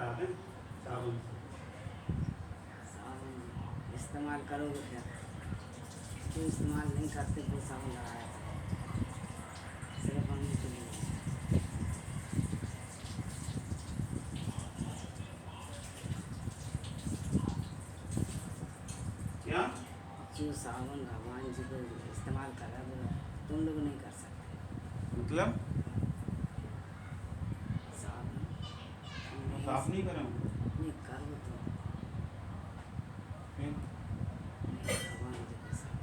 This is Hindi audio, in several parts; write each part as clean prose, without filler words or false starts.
खराब है साबुन से। साबुन इस्तेमाल करोगे क्या? जो इस्तेमाल नहीं करते वो साबुन लगाया सिर्फ पानी के लिए। क्या जो साबुन भगवान जी को इस्तेमाल कर रहा है वो तुम लोग नहीं कर सकते। मतलब साबुन वो नहीं साफ नहीं करूँ नहीं करो तो फिर नहीं भगवान जी के साथ।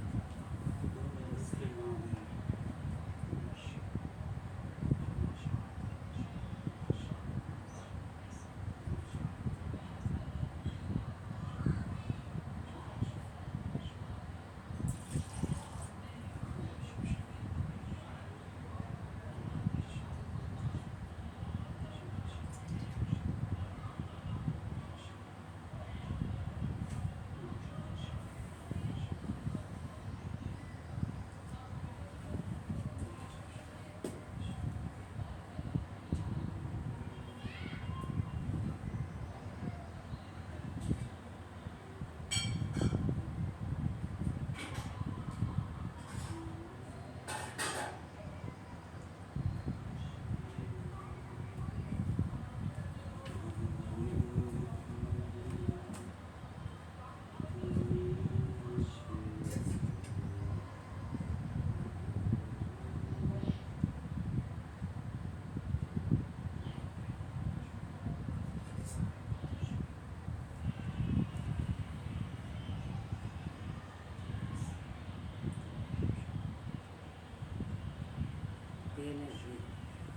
तेल है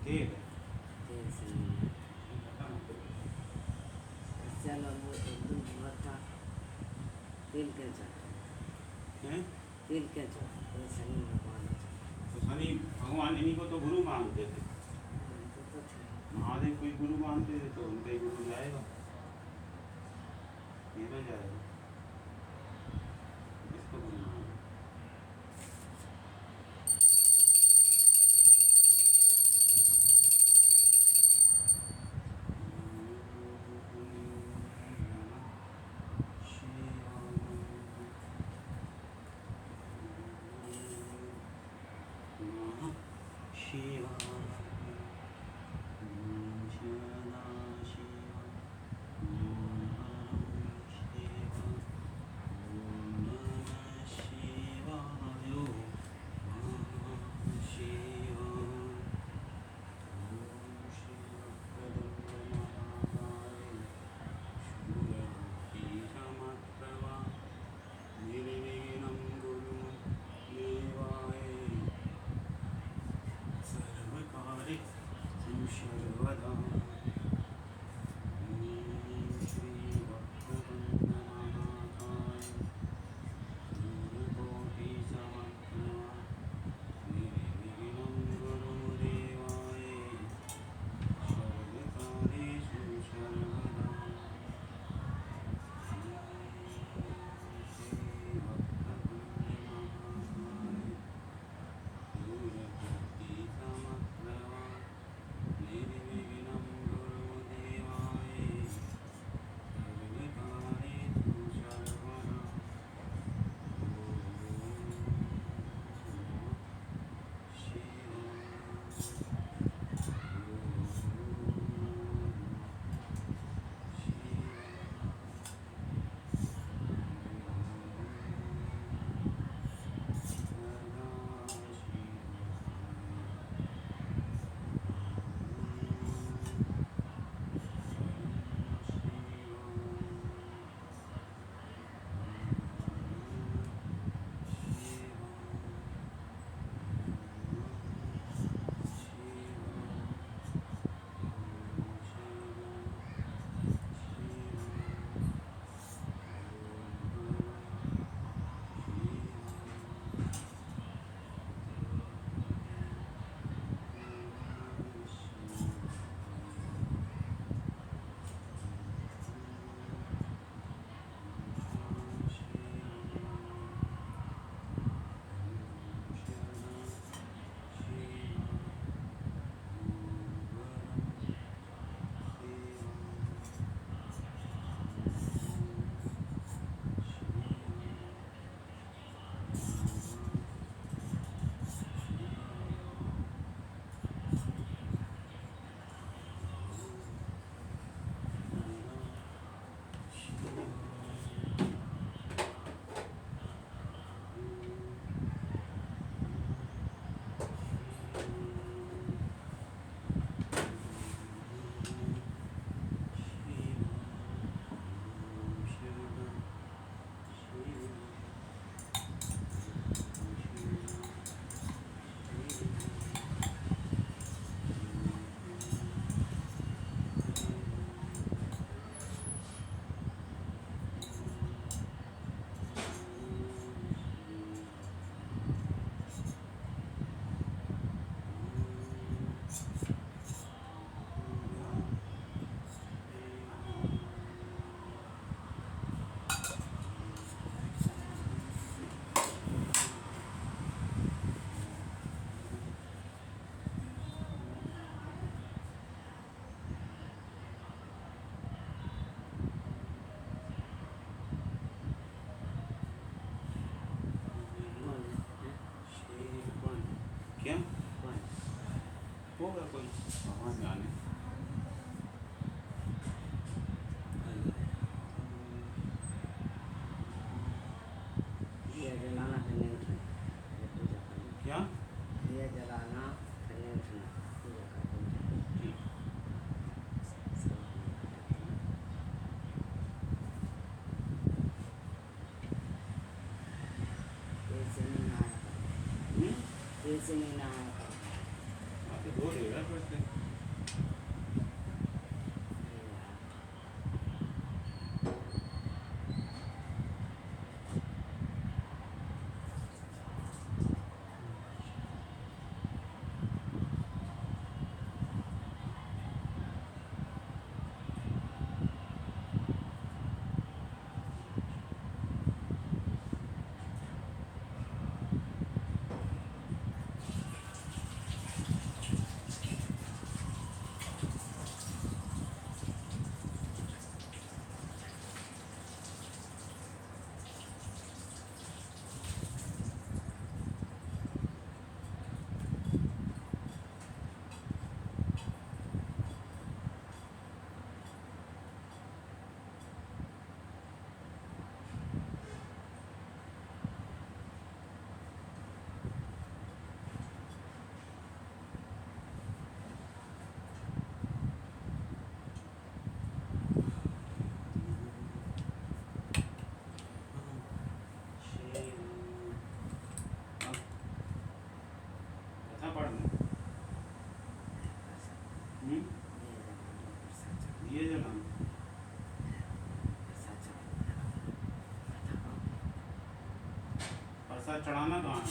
तेल है तेल से नहीं है। चलो वो एक दिन हुआ था तेल क्या चढ़ता हैं? तेल क्या चढ़ता कोई शनि भगवान तो शनि भगवान इन्हीं को तो गुरु मानते थे। तो थे। महादेव कोई गुरु मानते थे तो उनका ही गुरु जाएगा, ये तो जाएगा। इसको गुरु मानो। कहाँ जाने दिया जलाना फिर नहीं उठना, फिर पूजा करनी। क्या दिया जलाना फिर नहीं उठना, पूजा करनी। ठीक सब अपने घर जाते हैं। तेल से नहीं नहाया करो, तेल से नहीं नहाया करो। आके धो लेगा फिर से अरे यार, कथा पढ़ना ये जलाना, प्रसाद चढ़ाना, ये जलाना प्रसाद चढ़ाना, कथा कहो। प्रसाद चढ़ाना कहाँ है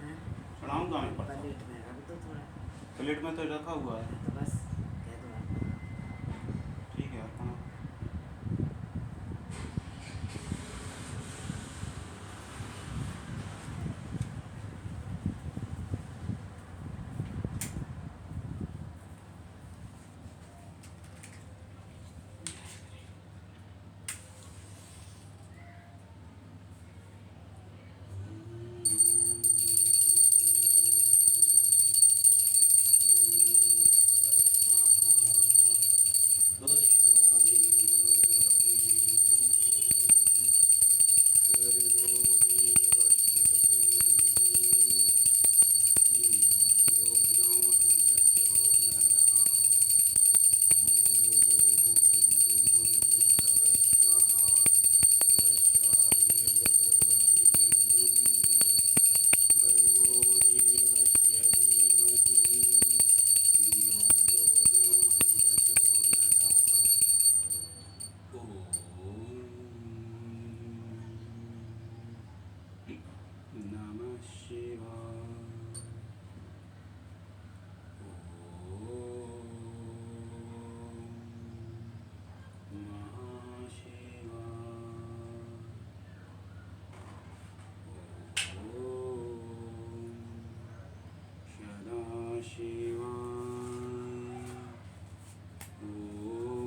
हैं? चढ़ाऊँ कहाँ है प्रसाद प्लेट में रख दो थोड़ा, प्लेट में तो रखा हुआ है तो बस कह दो आप। ठीक है हाँ नमः शिवाय ओम महाशिवाय ओम सदाशिवाय ओम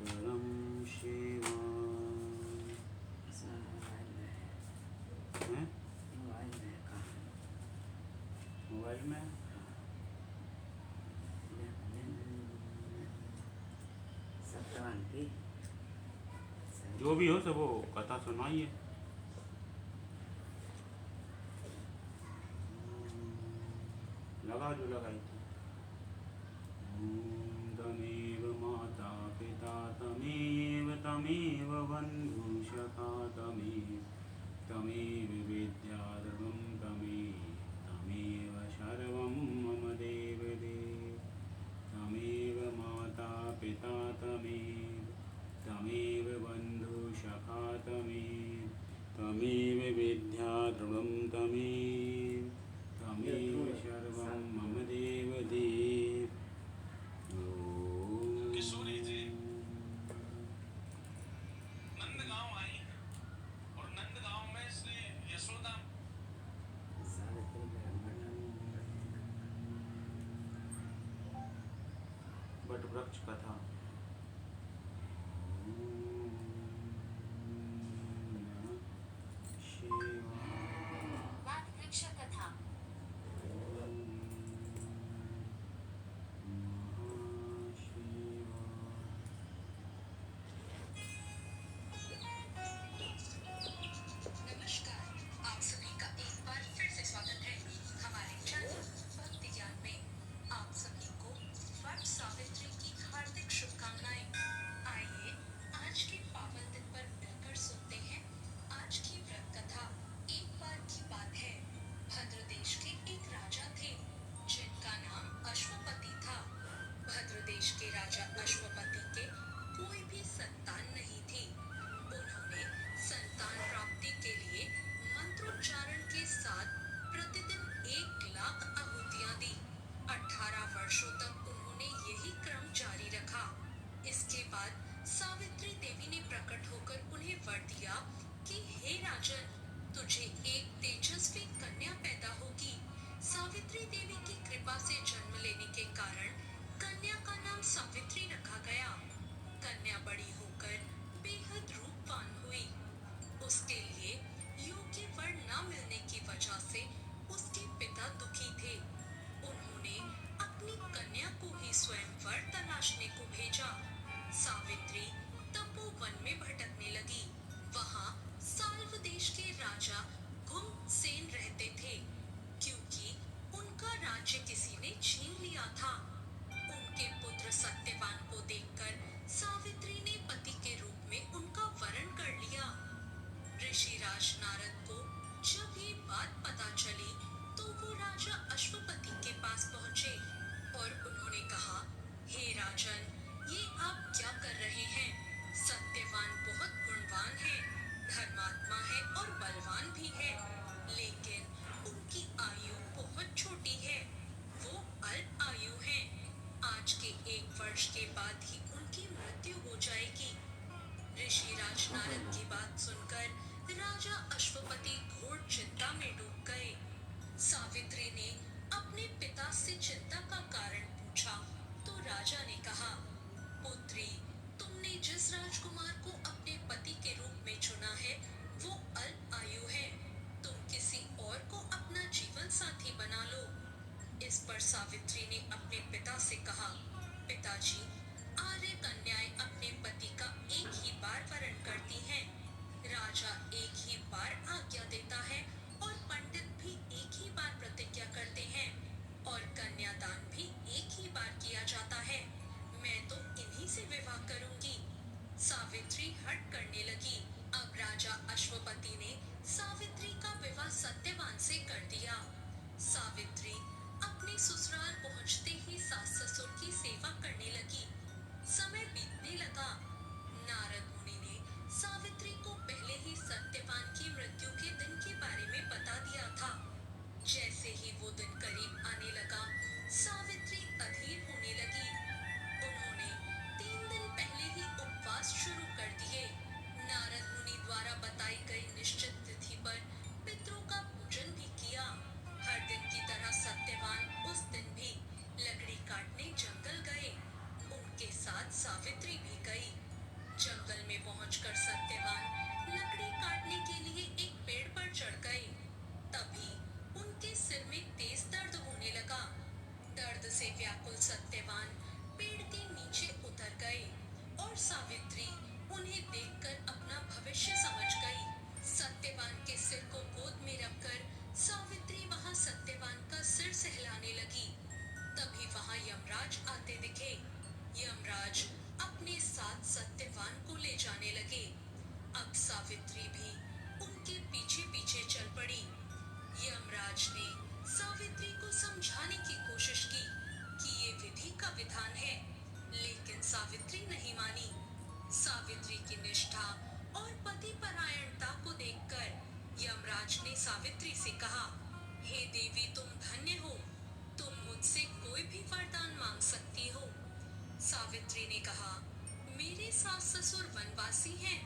परम शिवाय इसमें मोबाइल में है, हैं मोबाइल में है कहाँ? मोबाइल में सप्तवन की जो भी हो सब वो कथा सुनाइए लगा जो लगाई थी ॐ तमेव माता पिता तमेव बन्धुशखा तमेव विद्याधर्मं तमेव सर्वं मम देवदेव तमेव माता पिता तमेव बन्धुशखा तमेव विद्याधर्मं तमेव सर्वं मम देवदेव किशोरी जी नंदगांव आई और नंदगांव में श्री यशोदा मृत्यु हो जाएगी। ऋषि राजनारद की बात सुनकर राजा अश्वपति घोर चिंता में डूब गए। सावित्री ने अपने पिता से चिंता का कारण पूछा तो राजा ने कहा, पुत्री, तुमने जिस राजकुमार को अपने पति के रूप में चुना है वो अल्प आयु है। तुम किसी और को अपना जीवन साथी बना लो। इस पर सावित्री ने अपने पिता से कहा, पिताजी, आर्य कन्याएं अपने पति का एक ही बार वरण करती हैं। राजा एक ही बार आज्ञा देता है और पंडित भी एक ही बार प्रतिज्ञा करते हैं और कन्यादान भी एक ही बार किया जाता है। मैं तो इन्हीं से विवाह करूंगी। सावित्री हट करने लगी। अब राजा अश्वपति ने सावित्री का विवाह सत्यवान से कर दिया। सावित्री अपने ससुराल पहुंचते ही सास ससुर की सेवा करने लगी। समय बीतने लगा। नारद मुनि ने सावित्री को पहले ही सत्यवान की मृत्यु के दिन के बारे में बता दिया था। जैसे ही वो दिन करीब आने लगा, सावित्री अधीर होने लगी। उन्होंने 3 दिन पहले ही उपवास शुरू कर दिए। नारद मुनि द्वारा बताई गई निश्चित तिथि पर पितरों का पूजन भी किया। हर दिन की तरह सत्यवान उस दिन भी लकड़ी काटने जंगल गए। उनके साथ सावित्री भी गई। जंगल में पहुंचकर सत्यवान लकड़ी काटने के लिए एक पेड़ पर चढ़ गए। तभी उनके सिर में तेज दर्द होने लगा। दर्द से व्याकुल सत्यवान पेड़ के नीचे उतर गए और सावित्री उन्हें देखकर अपना भविष्य समझ गई। सत्यवान के सिर को गोद में रखकर सावित्री वहां सत्यवान का सिर सहलाने लगी। तभी वहां यमराज आते दिखे। यमराज अपने साथ सत्यवान को ले जाने लगे। अब सावित्री भी उनके पीछे पीछे चल पड़ी। यमराज ने सावित्री को समझाने की कोशिश की कि ये विधि का विधान है, लेकिन सावित्री नहीं मानी। सावित्री की निष्ठा और पति परायणता को देखकर यमराज ने सावित्री से कहा, हे देवी, तुम धन्य हो, तुम मुझसे कोई भी वरदान मांग सकती हो। सावित्री ने कहा, मेरे सास ससुर वनवासी हैं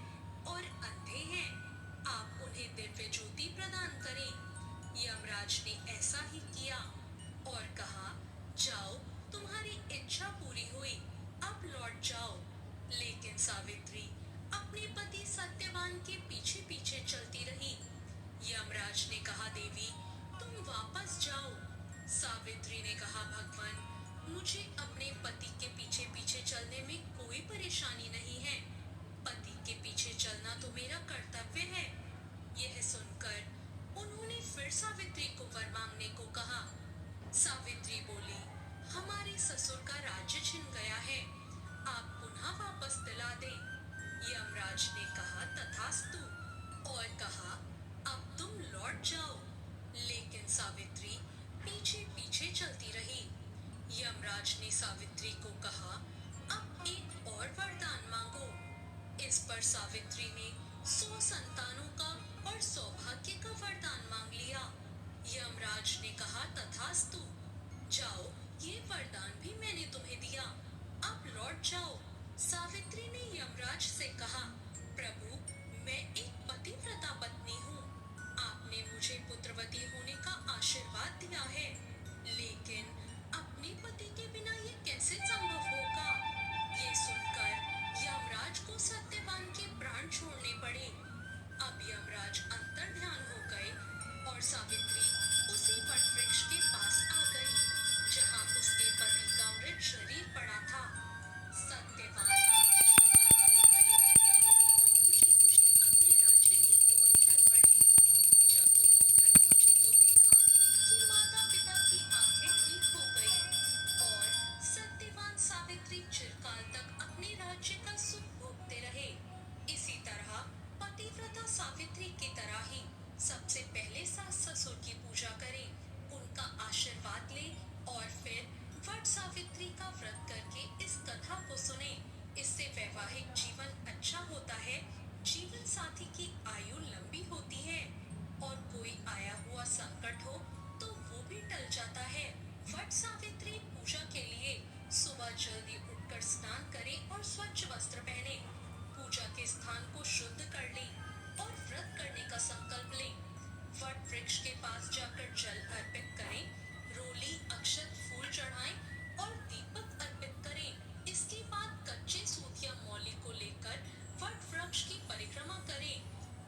और अंधे हैं, आप उन्हें दिव्य ज्योति प्रदान करें। यमराज ने ऐसा ही किया और कहा, जाओ, तुम्हारी इच्छा पूरी हुई, अब लौट जाओ। लेकिन सावित्री अपने पति सत्यवान के पीछे पीछे चलती रही। यमराज ने कहा, देवी, तुम वापस जाओ। सावित्री ने कहा, भगवान, मुझे अपने पति के पीछे पीछे चलने में कोई परेशानी नहीं है। पति के पीछे चलना तो मेरा कर्तव्य है। यह सुनकर उन्होंने फिर सावित्री को वर मांगने को कहा। सावित्री बोली, हमारे ससुर का राज्य छिन गया है, आप पुनः वापस दिला दें। यमराज ने कहा, तथास्तु, और कहा, अब तुम लौट जाओ। लेकिन सावित्री पीछे पीछे चलती रही। यमराज ने सावित्री को कहा, अब एक और वरदान मांगो। इस पर सावित्री ने 100 संतानों का और सौभाग्य का वरदान मांग लिया। यमराज ने कहा, तथास्तु, जाओ, ये वरदान भी मैंने तुम्हें दिया, अब लौट जाओ। सावित्री ने यमराज से कहा, प्रभु, मैं एक पतिव्रता पत्नी हूँ, आपने मुझे पुत्रवती होने का आशीर्वाद दिया है, लेकिन अपने पति के बिना ये कैसे संभव होगा? ये सुनकर यमराज को सत्यवान के प्राण छोड़ने पड़े। अब यमराज अंतर्ध्यान हो गए और सावित्री उसी वटवृक्ष के पास आ गई जहाँ उसके पति का मृत शरीर पड़ा था। सत्यवान स्वच्छ वस्त्र पहने, पूजा के स्थान को शुद्ध कर लें और व्रत करने का संकल्प लें। वट वृक्ष के पास जाकर जल अर्पित करें, रोली अक्षत फूल चढ़ाएं और दीपक अर्पित करें। इसके बाद कच्चे सूत या मौली को लेकर वट वृक्ष की परिक्रमा करें।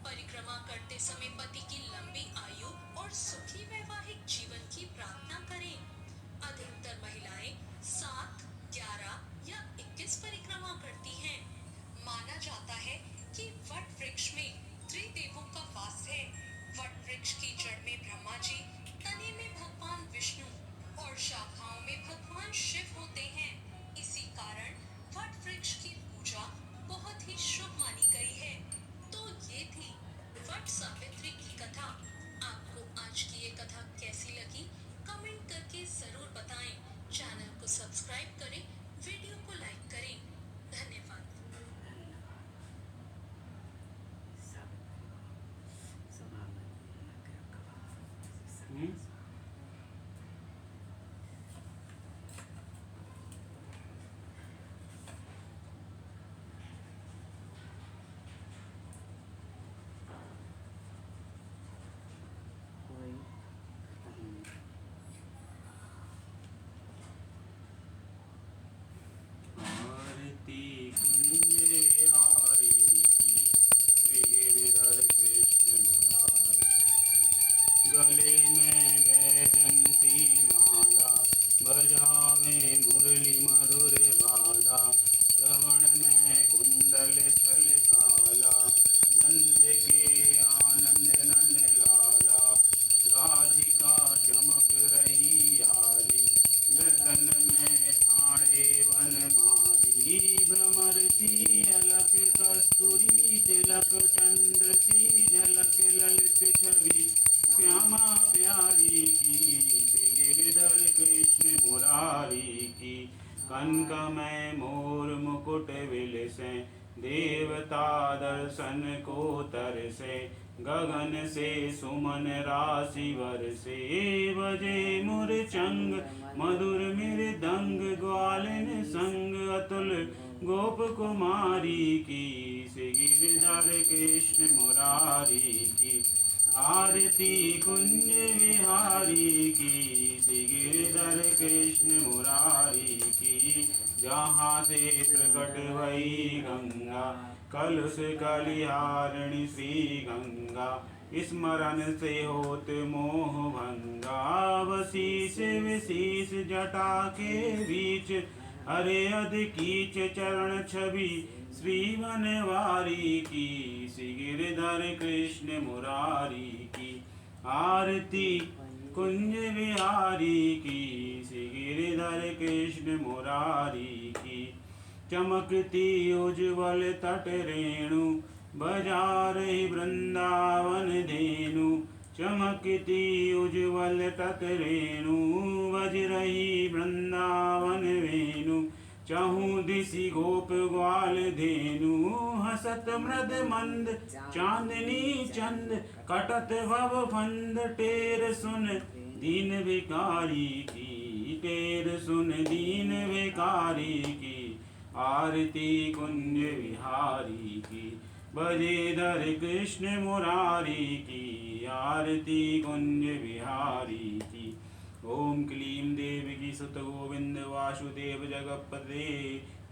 परिक्रमा करते समय पति की लंबी आयु और सुखी वैवाहिक जीवन की प्रार्थना करें। अधिकतर महिलाएं 7, 11 या 21 परिक्रमा करती हैं। माना जाता है कि वट वृक्ष में त्रिदेवों का वास है। वट वृक्ष की जड़ में ब्रह्मा जी, तने में भगवान विष्णु और शाखाओं में भगवान शिव होते हैं। इसी कारण वट वृक्ष की पूजा बहुत ही शुभ मानी गई है। तो ये थी वट सावित्री की कथा। आपको आज की ये कथा कैसी लगी, कमेंट करके जरूर बताएं। चैनल को सब्सक्राइब करें, वीडियो को लाइक करें। धन्यवाद। कोई आरती कुंज हारी की, श्री गिरधर कृष्ण मुरारी की। गले में बैजंती माला, बजावे मुरली मधुर बाला। श्रवण में कुंडल छल काला, नंद के आनंद नंद लाला। राधिका चमक रही यारी, गर्दन में ठाणे वनमाली। भ्रमर सी अलक कस्तूरी तिलक, चंद्र सी झलक ललित छवि। श्यामा प्यारी की, गिरधर कृष्ण मुरारी की। कनकमय मोर मुकुट विलसे, देवता दर्शन को तरसे। गगन से सुमन राशि बरसे, बजे मुरचंग मधुर मृदंग। ग्वालिन संग अतुल गोप कुमारी की, श्री गिरधर कृष्ण मुरारी की। आरती कुंज विहारी की, श्री गिरधर कृष्ण मुरारी की। जहाँ से प्रकट भई गंगा, कलुष कलिहारिणी श्री गंगा। स्मरण से होत मोह भंगा, वशीष विशीष जटा के बीच। हरे अधिकीच चरण छवि, श्री बनवारी की, श्री गिरधर कृष्ण मुरारी की। आरती कुंज विहारी की, श्री गिरधर कृष्ण मुरारी की। चमकती उज्ज्वल तट रेणु, बजा रही वृंदावन धेनु। चमकती उज्ज्वल तट रेणु, बज रही वृंदावन वेणु। चहु दिशि गोप ग्वाल धेनु, हसत मृद मंद चांदनी चंद। कटत भव फंद, टेर सुन दीन भिखारी की, टेर सुन दीन भिखारी की। आरती कुंज विहारी की, बजेधर कृष्ण मुरारी की। आरती कुंज विहारी की। ओम क्लीं देवकी सुत गोविंद वासुदेव जगत्पते।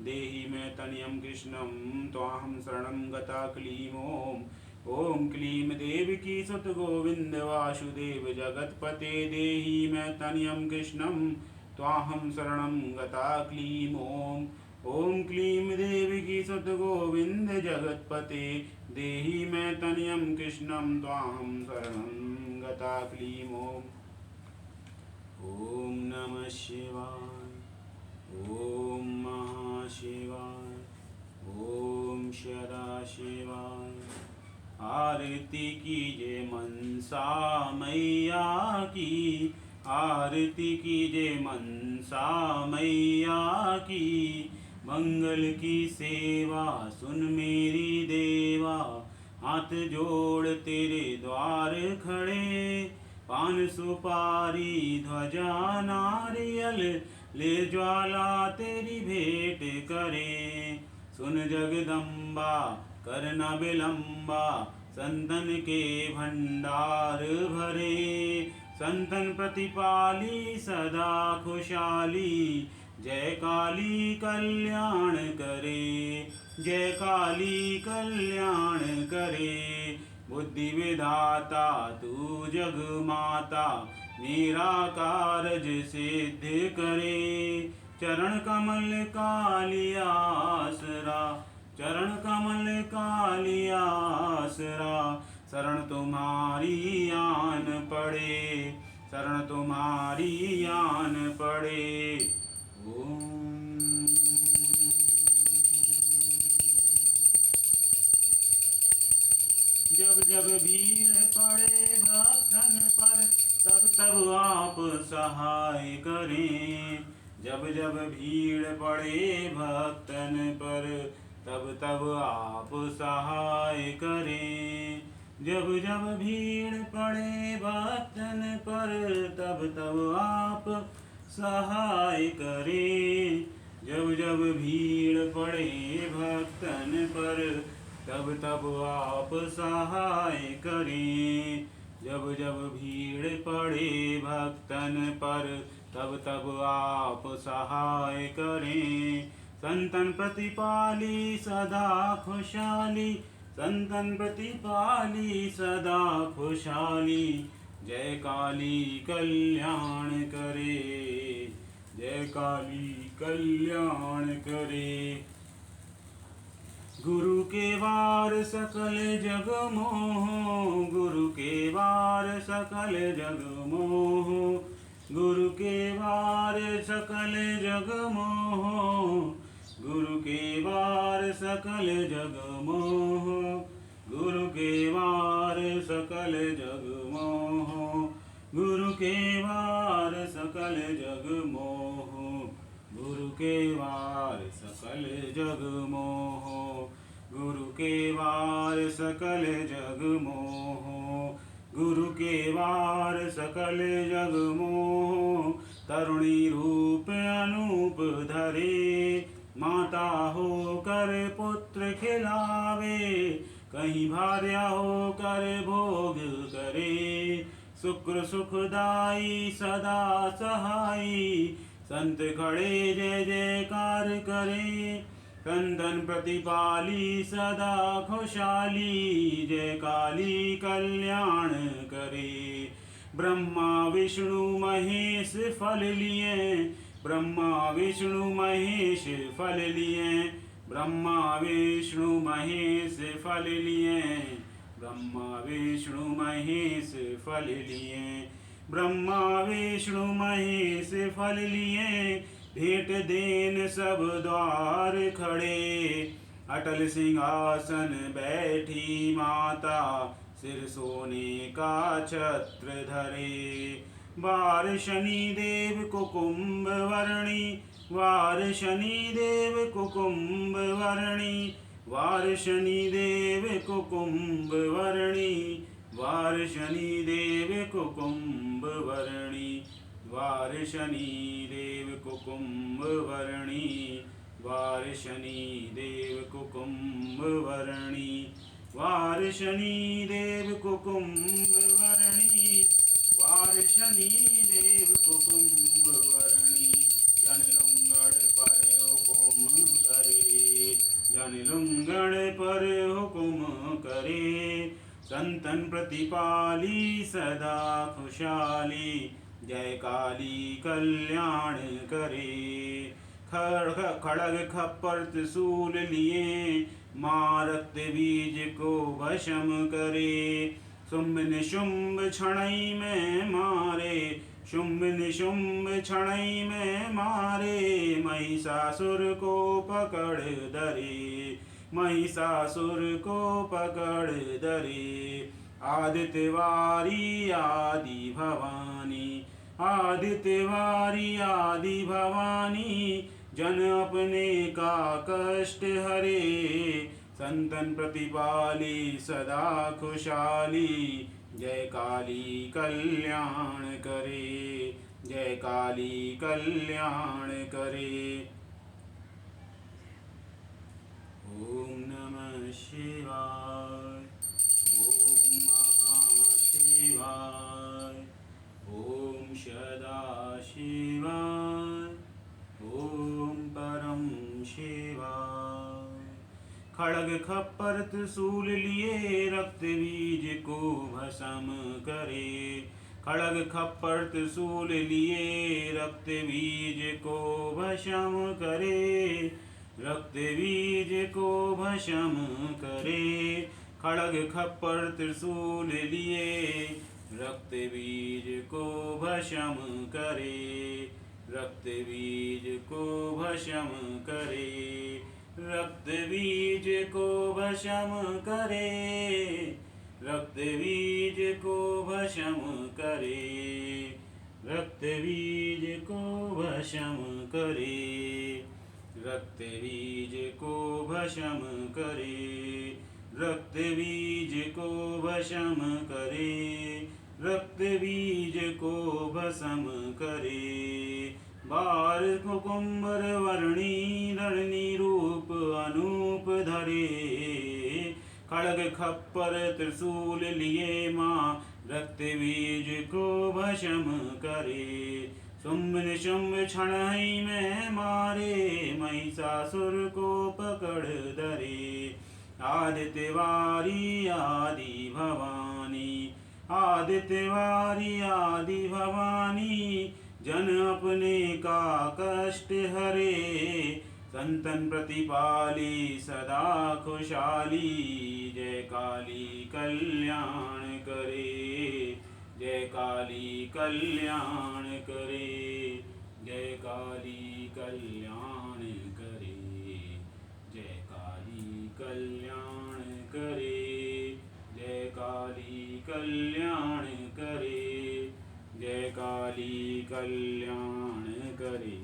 देहि मे तनयं कृष्णं त्वाहं शरणं गता क्लीं ओम। ओम क्लीं देवकी सुत गोविंद वासुदेव जगत्पते। देहि मे तनयं कृष्णं त्वाहं शरणं गता क्लीं ओम। ओम क्लीं देवकी सुत गोविंद जगत्पते। देहि मे तनयं कृष्णं त्वाहं शरणं गता क्लीं ओम। ओम नमः शिवाय, ओम महाशिवाय, ओम सदाशिवाय। आरती कीजिए मनसा मैया की, आरती कीजिए मनसा मैया की। मंगल की सेवा सुन मेरी देवा, हाथ जोड़ तेरे द्वार खड़े। पान सुपारी ध्वजा नारियल, ले ज्वाला तेरी भेंट करे। सुन जगदम्बा करना विलम्बा, संतन के भंडार भरे। संतन प्रतिपाली सदा खुशहाली, जय काली कल्याण करे, जय काली कल्याण करे। बुद्धि विधाता तू जग माता, मेरा कारज सिद्ध करे। चरण कमल काली आसरा, चरण कमल काली आसरा। शरण तुम्हारी आन पड़े, शरण तुम्हारी आन पड़े। ओम। जब जब भीड़ पड़े भक्तन पर, तब तब आप सहाय करें। जब जब भीड़ पड़े भक्तन पर, तब तब आप सहाय करें। जब जब भीड़ पड़े भक्तन पर, तब तब आप सहाय करें। जब जब भीड़ पड़े भक्तन पर, तब तब आप सहाय करें। जब जब भीड़ पड़े भक्तन पर, तब तब आप सहाय करें। संतन प्रतिपाली सदा खुशहाली, संतन प्रतिपाली सदा खुशहाली। जय काली कल्याण करे, जय काली कल्याण करे। गुरु के वार सकल जग मोह, गुरु के वार सकल जग मोह। गुरु के वार सकल जग मोह, गुरु के वार सकल जग मोह। गुरु के वार सकल जग मोह, गुरु के वार सकल जग मोह। गुरु के वार सकल जग मोह, गुरु के वार सकल जग मोह। गुरु के वार सकल जग मोह। तरुणी रूप अनूप धरे, माता होकर पुत्र खिलावे। कहीं भार्या होकर भोग करे, शुक्र सुखदाई सदा सहाई। संत खड़े जय जयकार करे, संतन प्रतिपाली सदा खुशहाली। जय काली कल्याण करे। ब्रह्मा विष्णु महेश फल लिए, ब्रह्मा विष्णु महेश फल लिए। ब्रह्मा विष्णु महेश फल लिए, ब्रह्मा विष्णु महेश फल लिए। ब्रह्मा विष्णु महेश फल लिए, भेंट देन सब द्वार खड़े। अटल सिंहासन बैठी माता, सिर सोने का छत्र धरे। वार शनि देव कुकुम्भ वर्णी, वार शनि देव कुकुम्भ वर्णी। वार शनि देव कुकुम्भ वर्णी, वार शनि देव कुकुम्भ वर्णी। वार शनि देव कुकुम्भ वर्णी, वार शनि देव कुकुम्भ वर्णी। वार शनि देव कुकुम्भ वर्णी, वार शनि देव कुकुम्भ वर्णी। जन लुंगड़ पर हुकुम करे, जन लुंगड़ पर हुकुम करे। संतन प्रतिपाली सदा खुशहाली, जय काली कल्याण करे। खड़ग खप्पर त्रिशूल लिए, मारत बीज को भस्म करे। शुंभ निशुंभ क्षणई में मारे, शुंभ निशुंभ क्षणई में मारे। महिषासुर को पकड़ धरे, महिषासुर को पकड़ धरे। आदित्य वारी आदि भवानी, आदित्य वारी आदि भवानी। जन अपने का कष्ट हरे, संतन प्रतिपाली सदा खुशहाली। जय काली कल्याण करे, जय काली कल्याण करे। खड़ग खप्पर त्रिशूल लिए रक्त बीज को भस्म करे। खड़ग खप्पर त्रिशूल लिए रक्त बीज को भस्म करे। रक्त बीज को भस्म करे। खड़ग खप्पर त्रिशूल लिए रक्त बीज को भस्म करे। रक्त बीज को भस्म करे। रक्त बीज को भस्म करे। रक्त बीज को भस्म करे। रक्त बीज को भस्म करे। रक्त बीज को भस्म करे। रक्त बीज को भस्म करे। रक्त बीज को भस्म करे। बार कुकुम्बर वर्णी धरणी रूप अनूप धरे। खड़ग खप्पर त्रिशूल लिए माँ रक्त बीज को भस्म करे। शुंभ निशुंभ क्षण ही में मारे महिषासुर को पकड़ धरे। आदित्य वारी आदि भवानी। आदित्य वारी आदि भवानी जन अपने का कष्ट हरे। संतन प्रतिपाली सदा खुशहाली जय काली कल्याण करे। जय काली कल्याण करे। जय काली कल्याण करे। जय काली कल्याण करे। जय काली कल्याण करे। जय काली कल्याण करे।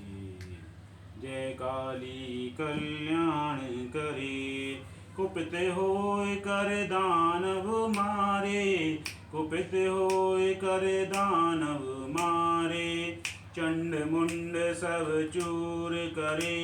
जय काली कल्याण करे। कुपित होय कर दानव मारे। कुपित होय कर दानव मारे। चंड मुंड सब चूर करे।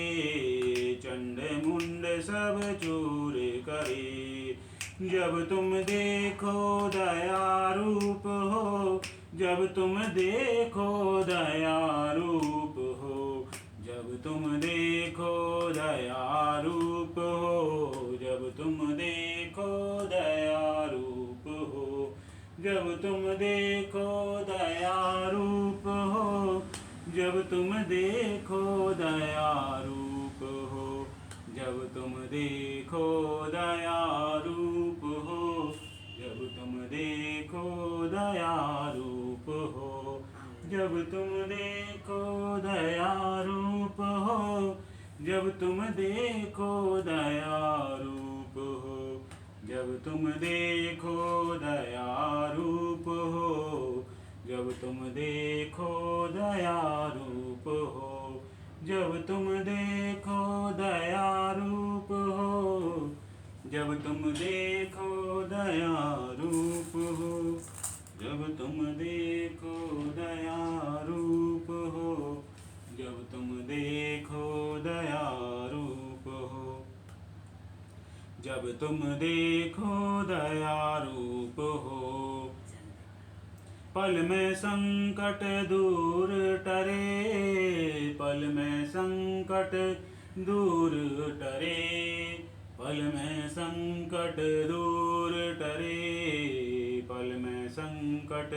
चंड मुंड सब चूर करे। जब तुम देखो दया रूप हो। जब तुम देखो दया रूप हो। जब तुम देखो दया रूप हो। जब तुम देखो दया रूप हो। जब तुम देखो दया रूप हो। जब तुम देखो दया रूप हो। जब तुम देखो दया रूप हो। जब तुम देखो दया रूप हो। जब तुम देखो दया रूप हो। जब तुम देखो दया रूप हो। जब तुम देखो दया रूप हो। जब तुम देखो दया रूप हो। जब तुम देखो दया रूप हो। जब तुम देखो दया रूप हो। जब तुम देखो दया रूप हो। जब तुम देखो दया रूप हो। जब तुम देखो दया रूप हो। पल में संकट दूर टरे। पल में संकट दूर टरे। पल में संकट दूर टरे। पल में संकट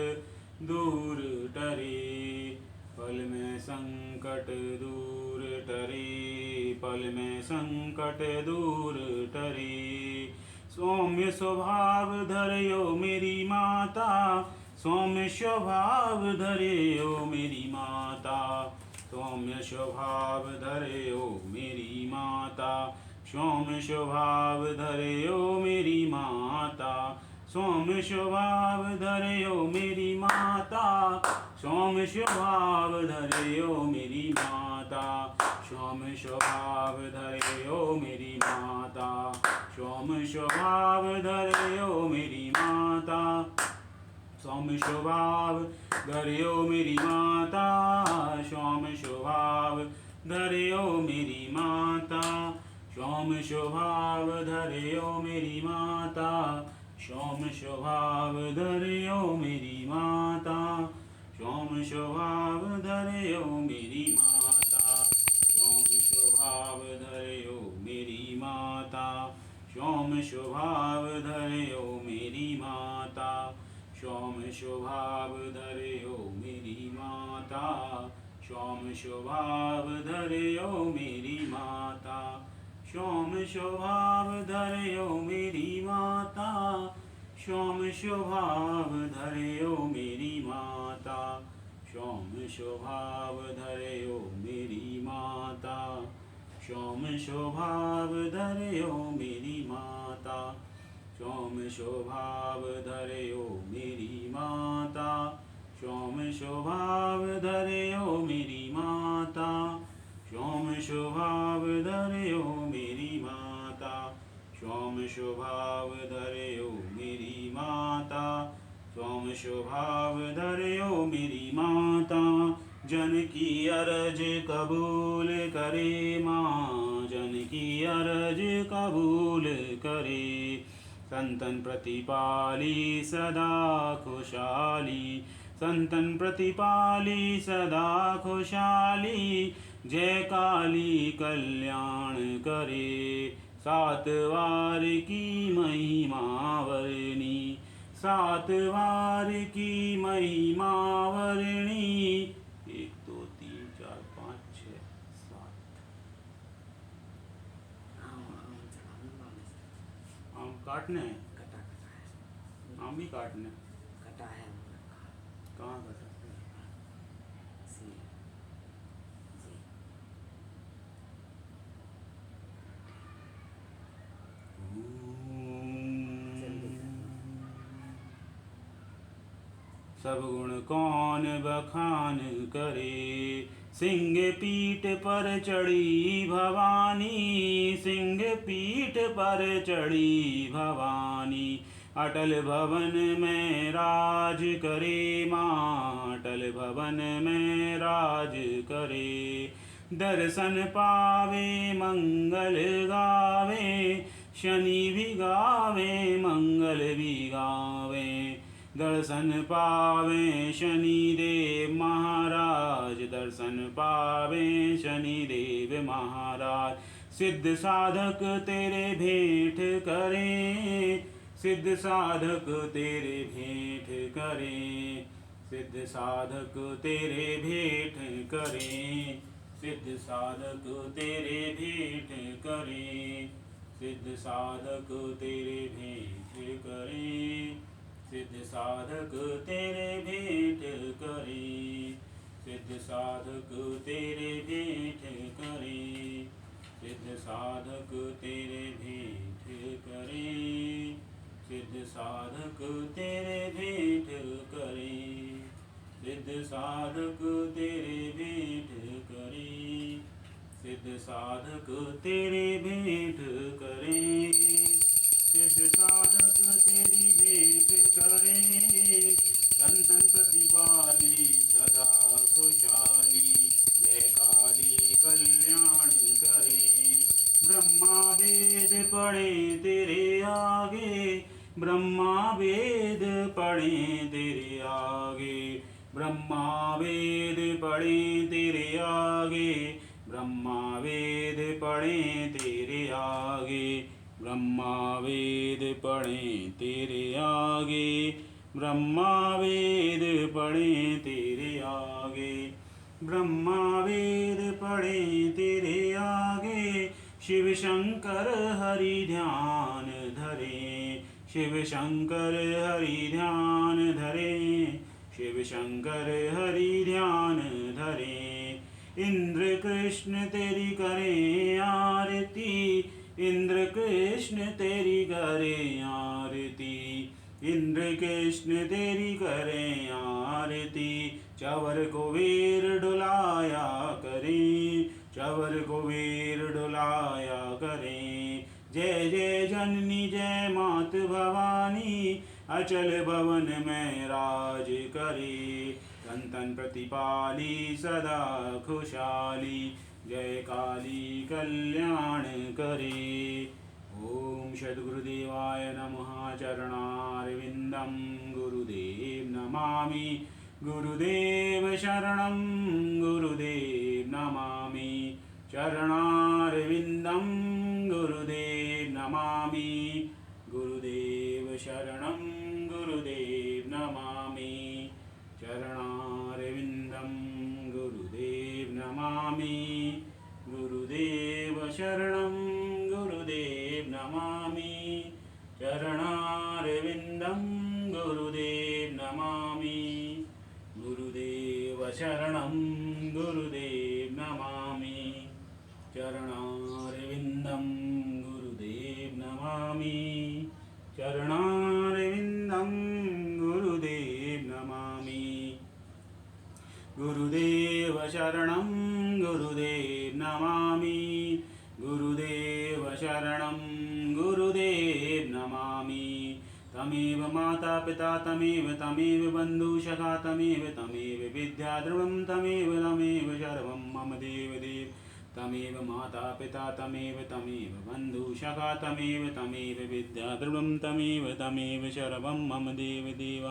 दूर टरे। पल में संकट दूर टरे। पल में संकट दूर टरे। सौम्य स्वभाव धर्यो मेरी माता। सौम्य स्वभाव धर्यो मेरी माता। सौम्य स्वभाव धर्यो मेरी माता। सौम्य स्वभाव धर्यो मेरी माता। सौम्य स्वभाव धर्यो मेरी माता। सौम्य स्वभाव धर्यो मेरी माता। सौम्य स्वभाव धर्यो मेरी माता। सौम्य स्वभाव धर्यो मेरी माता। सौम्य स्वभाव धर्यो मेरी माता। सौम्य स्वभाव धर्यो मेरी माता। सौम्य स्वभाव धर्यो मेरी माता। सौम्य स्वभाव धर्यो मेरी माता। सौम्य स्वभाव धर्यो मेरी माता। सौम्य स्वभाव धर्यो मेरी माता। सौम्य स्वभाव धर्यो मेरी माता, सौम्य स्वभाव धर्यो मेरी माता, सौम्य स्वभाव धर्यो मेरी माता, सौम्य स्वभाव धर्यो मेरी माता, सौम्य स्वभाव धर्यो मेरी माता, सौम्य स्वभाव धर्यो मेरी माता, सौम्य स्वभाव धर्यो मेरी माता, सौम्य स्वभाव धर्यो मेरी माता, सौम्य स्वभाव धर्यो मेरी माता, सौम्य स्वभाव धर्यो मेरी माता, सौम्य स्वभाव धर्यो मेरी माता, सौम्य स्वभाव धर्यो मेरी माता। जन की अरज कबूल करे माँ, जन की अरज कबूल करे, संतन प्रतिपाली सदा खुशहाली, संतन प्रतिपाली सदा खुशहाली, जय काली कल्याण करे, सात वार की महिमा वर्णी, सात वार की महिमा वर्णी। 1 2 3 4 5 6 7 आम काटने हैं, कटा है, आम भी काटने, कटा है, कहाँ कटा? जी सब गुण कौन बखान करे, सिंह पीठ पर चढ़ी भवानी, सिंह पीठ पर चढ़ी भवानी, अटल भवन में राज करे माँ, अटल भवन में राज करे, दर्शन पावे मंगल गावे, शनि भी गावे मंगल भी गावे, दर्शन पावे शनि देव महाराज, दर्शन पावे शनि देव महाराज, सिद्ध साधक तेरे भेंट करें, सिद्ध साधक तेरे भेंट करें, सिद्ध साधक तेरे भेंट करें, सिद्ध साधक तेरे भेंट करें, सिद्ध साधक तेरे भेंट करें, सिद्ध साधक तेरे भेंट करें, सिद्ध साधक तेरे भेंट करें, सिद्ध साधक तेरे भेंट करें, सिद्ध साधक तेरे भेंट करें, सिद्ध साधक तेरे भेंट करें, सिद्ध साधक तेरे भेंट करें, सिद्ध साधक तेरी भेंट करें, संतन प्रतिपाली सदा खुशहाली, जय काली कल्याण करे, ब्रह्मा वेद पढ़े तेरे आगे, ब्रह्मा वेद पढ़े तेरे आगे, ब्रह्मा वेद पढ़े तेरे आगे, ब्रह्मा वेद पढ़े तेरे आगे, ब्रह्मा वेद पढ़े तेरे आगे, ब्रह्मा वेद पढ़े तेरे आगे, ब्रह्मा वेद पढ़े तेरे आगे, शिव शंकर हरि ध्यान धरे, शिव शंकर हरि ध्यान धरे, शिव शंकर हरि ध्यान धरे, इंद्र कृष्ण तेरी करे आरती, इंद्र कृष्ण तेरी करे आरती, इंद्र कृष्ण तेरी करे आरती, चवर को वीर डुलाया करें, चवर को वीर डुलाया करें, जय जय जननी जय मात भवानी, अचल भवन में राज करे, संतन प्रतिपाली सदा खुशहाली, जय काली कल्याण करे। ओम सद्गुरुदेवाय नमः। चरणारविंदं गुरुदेव नमामि, गुरुदेव शरणं गुरुदेव नमामि, चरणारविंदं गुरुदेव नमामि। नमामि गुरुदेव शरणं गुरुदेव नमामि चरणारविन्दं गुरुदेव नमामि गुरुदेव शरणं गुरुदेव नमामि चरणारविन्दं गुरुदेव नमामि गुरुदेव शरणं गुरुदेव नमामि चरणारविन्दं गुरुदेव नमामि चरणारविन्दं गुरुदेव नमामि गुरुदेव शरणं गुरुदेव नमामि गुरुदेव शरणं गुरुदेव नमामि तमेव माता पिता तमेव बन्धुसखा तमेव विद्याद्रवं तमेव सर्वं मम देवदेव तमेव माता पिता तमेव बन्धुसखा तमेव विद्याद्रवं तमेव सर्वं मम देवदेव